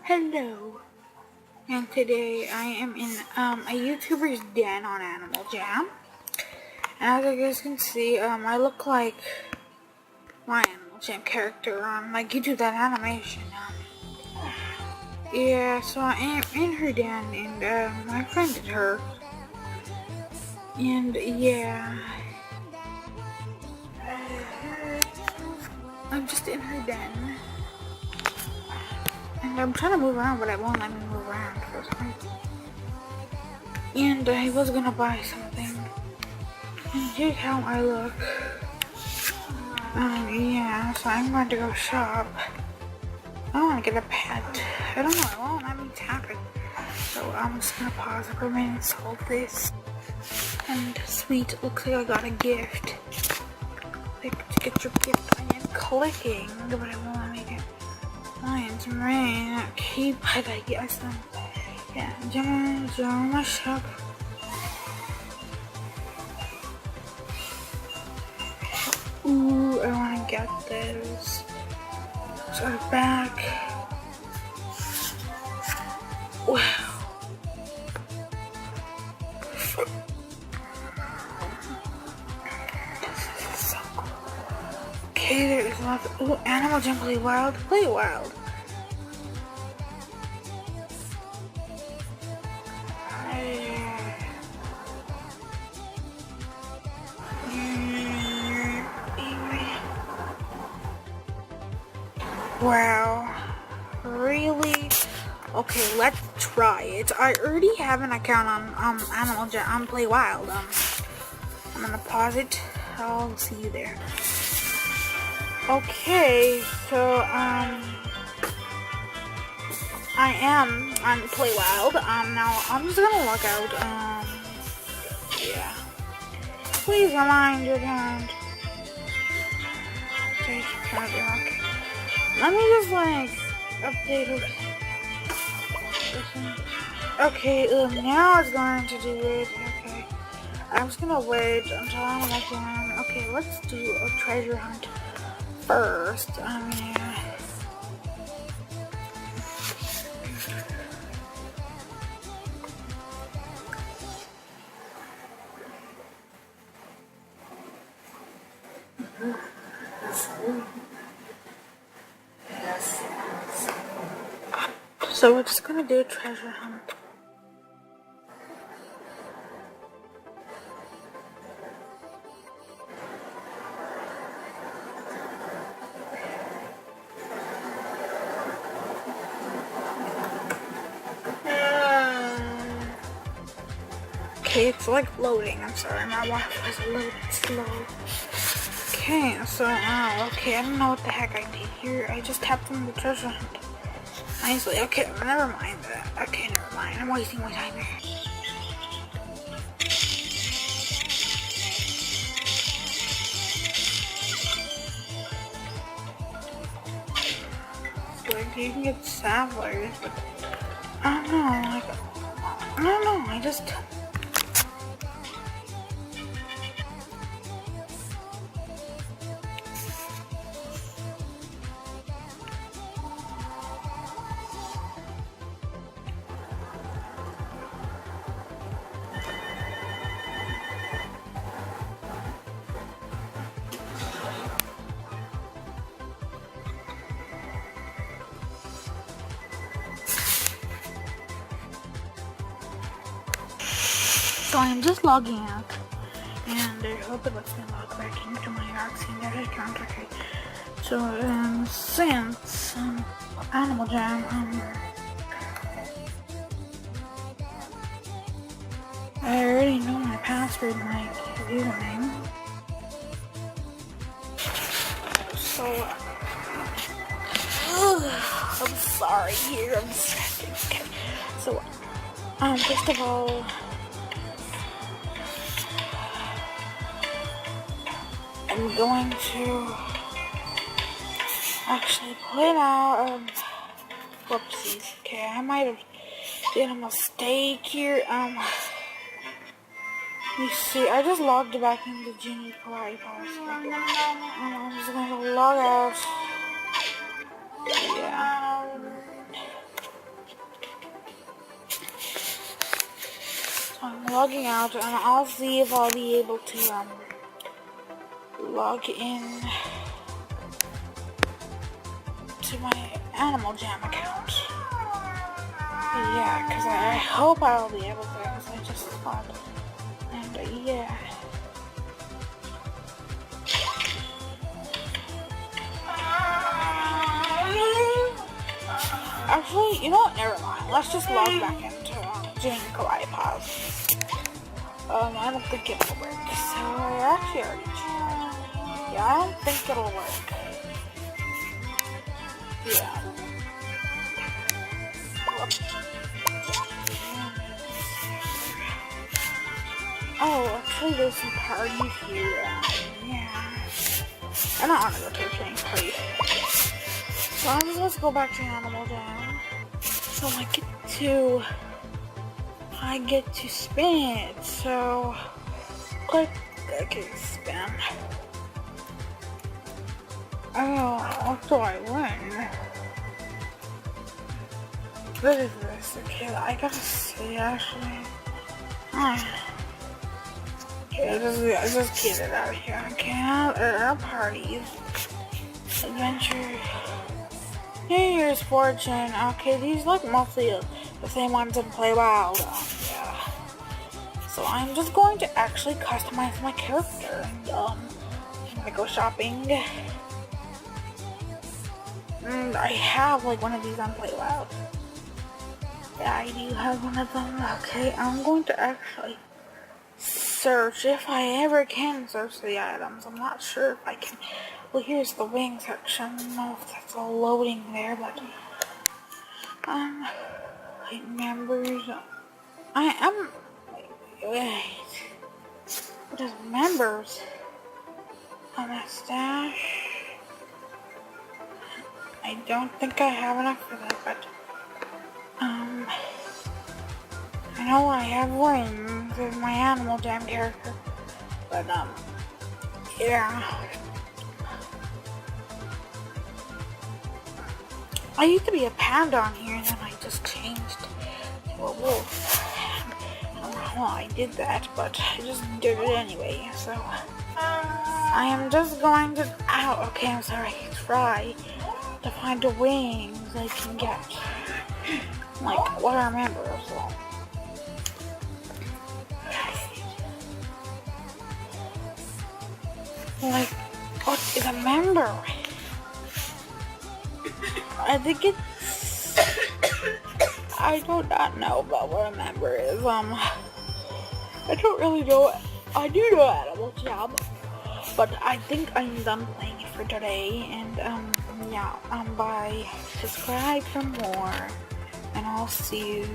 Hello, and today I am in a YouTuber's den on Animal Jam. And as you guys can see, I look like my Animal Jam character on like YouTube, that animation. Yeah, so I am in her den, and I friended her, and yeah, I'm just in her den. And I'm trying to move around, but it won't let me move around for some reason. And I was gonna buy something. And here's how I look. Yeah, so I'm going to go shop. I want to get a pet. I don't know, it won't let me tap it. So I'm just gonna pause it for a minute and solve this. And sweet, looks like I got a gift. Like, to get your gift, I am clicking, but it won't let me get Lions Rain. Okay, but I guess them. Yeah, join my shop. Ooh, I wanna get those. So back. Wow. This is so cool. Okay, there is lots of, ooh, Animal Jam Play Wild. Play Wild. Wow, really? Okay, let's try it. I already have an account on Animal Jam Play Wild. I'm gonna pause it. I'll see you there. Okay, so I am on Play Wild. Now I'm just gonna log out. Yeah. Please remind your parent. Okay. Let me just like update it. Okay, now it's going to do it. Okay. I'm just gonna wait until I'm like done. Okay, let's do a treasure hunt first. So we're just gonna do a treasure hunt. Okay, it's like loading. I'm sorry, my Wi-Fi is a little bit slow. Okay, so okay, I don't know what the heck I did here. I just tapped on the treasure hunt. Nicely. Okay, never mind that. Okay, never mind. I'm wasting my time here. Like, you can get sapphires, but I don't know, like, I don't know, I just... So I'm just logging out, and I hope it lets me log back into my Oxygen account. Okay, so since Animal Jam, I already know my password, my username. So I'm sorry here. I'm stressing. Okay, so first of all. I'm going to actually put out, whoopsies, okay, I might have did a mistake here, let me see, I just logged back into Genie Karate Policy, I'm just going to log out, yeah, logging out, and I'll see if I'll be able to log in to my Animal Jam account. Yeah, because I hope I'll be able to, because I just thought. And yeah. Actually, you know what? Never mind. Let's just log back into doing Kawaii Pause. I don't think it'll work. So I actually already tried. Yeah, I don't think it'll work. Yeah. Oh, actually, there's some parties here. Yeah. I don't want to go to a train party. So I'm just going to go back to Animal Jam. So I get to spin it. So click okay, spin. Oh, what do I win? What is this? Okay, I gotta see actually. Okay, just get it out of here. Okay, parties, adventure, New Year's fortune. Okay, these look mostly the same ones in Play Wild. Yeah. So I'm just going to actually customize my character and I go shopping. And I have like one of these on Play Wild. Yeah, I do have one of them. Okay, I'm going to actually search if I ever can search the items. I'm not sure if I can. Well, here's the wing section. I don't know if that's all loading there, but like members. I am. Wait. What is members? A mustache. I don't think I have enough for that, but I know I have wings as my Animal Jam character, but yeah. I used to be a panda on here, and then I just changed to a wolf. I don't know how I did that, but I just did it anyway. So I am just going to. Ow, okay, I'm sorry. Try to find the wings I can get. Like what I remember. So. Like, what is a member? I think it's. I do not know about what a member is. I don't really know. I do know Animal Jam, but I think I'm done playing it for today. And yeah, bye. Subscribe for more, and I'll see you